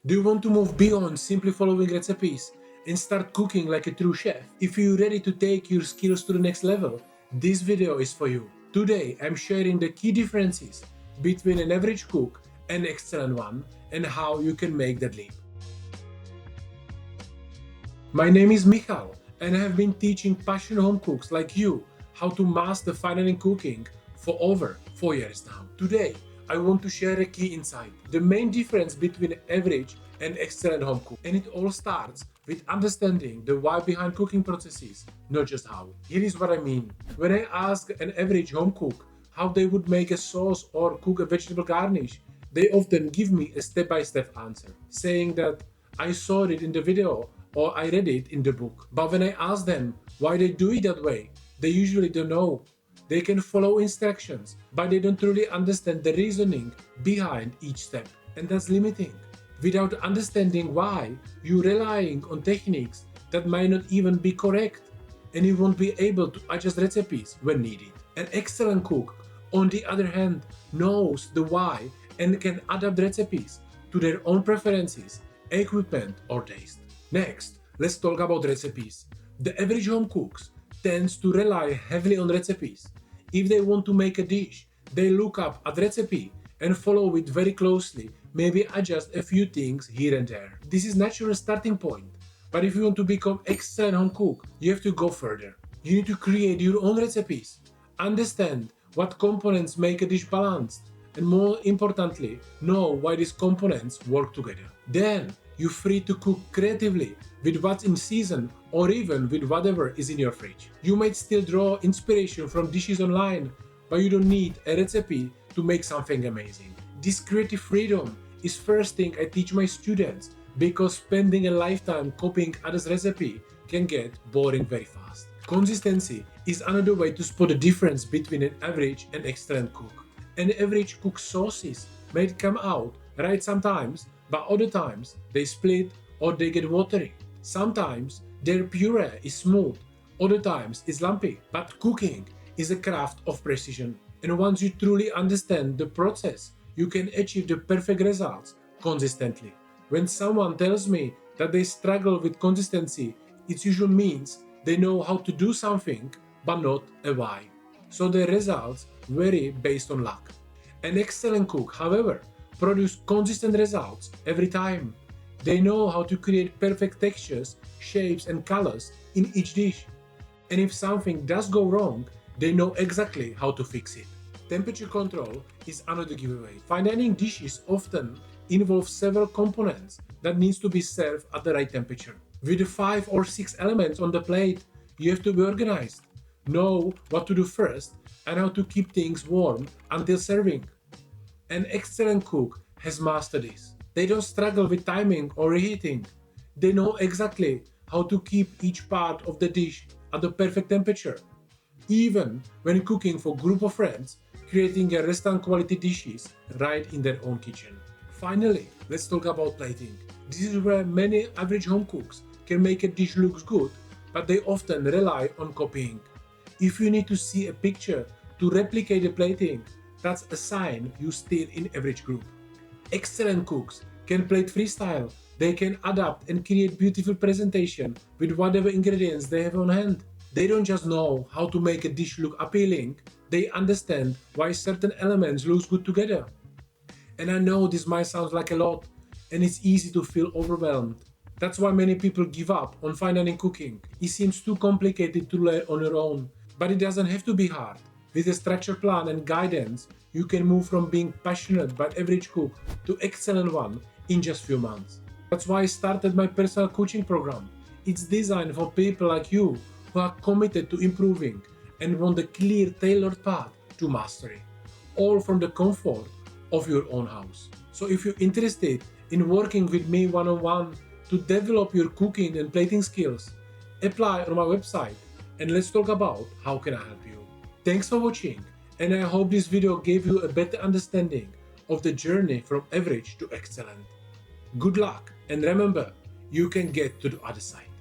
Do you want to move beyond simply following recipes and start cooking like a true chef? If you're ready to take your skills to the next level, this video is for you. Today I'm sharing the key differences between an average cook and an excellent one and how you can make that leap. My name is Michal and I have been teaching passionate home cooks like you how to master fine dining cooking for over 4 years now. Today, I want to share a key insight, the main difference between average and excellent home cook. And it all starts with understanding the why behind cooking processes, not just how. Here is what I mean. When I ask an average home cook how they would make a sauce or cook a vegetable garnish, they often give me a step-by-step answer, saying that I saw it in the video or I read it in the book. But when I ask them why they do it that way, they usually don't know. They can follow instructions, but they don't truly understand the reasoning behind each step. And that's limiting. Without understanding why, you're relying on techniques that might not even be correct, and you won't be able to adjust recipes when needed. An excellent cook, on the other hand, knows the why and can adapt recipes to their own preferences, equipment, or taste. Next, let's talk about recipes. The average home cooks tends to rely heavily on recipes. If they want to make a dish, they look up at recipe and follow it very closely, maybe adjust a few things here and there. This is natural starting point, but if you want to become excellent home cook, you have to go further. You need to create your own recipes, understand what components make a dish balanced, and more importantly, know why these components work together. Then, you're free to cook creatively with what's in season or even with whatever is in your fridge. You might still draw inspiration from dishes online, but you don't need a recipe to make something amazing. This creative freedom is first thing I teach my students because spending a lifetime copying others' recipe can get boring very fast. Consistency is another way to spot the difference between an average and excellent cook. An average cook's sauces may come out right sometimes, but other times they split or they get watery. Sometimes their puree is smooth, other times it's lumpy. But cooking is a craft of precision, and once you truly understand the process, you can achieve the perfect results consistently. When someone tells me that they struggle with consistency, it usually means they know how to do something but not a why. So the results vary based on luck. An excellent cook, however, produces consistent results every time. They know how to create perfect textures, shapes, and colors in each dish. And if something does go wrong, they know exactly how to fix it. Temperature control is another giveaway. Fine dining dishes often involve several components that needs to be served at the right temperature. With the 5 or 6 elements on the plate, you have to be organized, know what to do first, and how to keep things warm until serving. An excellent cook has mastered this. They don't struggle with timing or reheating. They know exactly how to keep each part of the dish at the perfect temperature. Even when cooking for a group of friends, creating a restaurant quality dishes right in their own kitchen. Finally, let's talk about plating. This is where many average home cooks can make a dish look good, but they often rely on copying. If you need to see a picture to replicate the plating, that's a sign you're still in average group. Excellent cooks can plate freestyle. They can adapt and create beautiful presentation with whatever ingredients they have on hand. They don't just know how to make a dish look appealing, they understand why certain elements look good together. And I know this might sound like a lot, and it's easy to feel overwhelmed. That's why many people give up on fine dining cooking. It seems too complicated to learn on your own, but it doesn't have to be hard. With a structured plan and guidance, you can move from being passionate but average cook to excellent one in just few months. That's why I started my personal coaching program. It's designed for people like you who are committed to improving and want a clear, tailored path to mastery, all from the comfort of your own house. So if you're interested in working with me one-on-one to develop your cooking and plating skills, apply on my website and let's talk about how can I help you. Thanks for watching, and I hope this video gave you a better understanding of the journey from average to excellent. Good luck, and remember, you can get to the other side.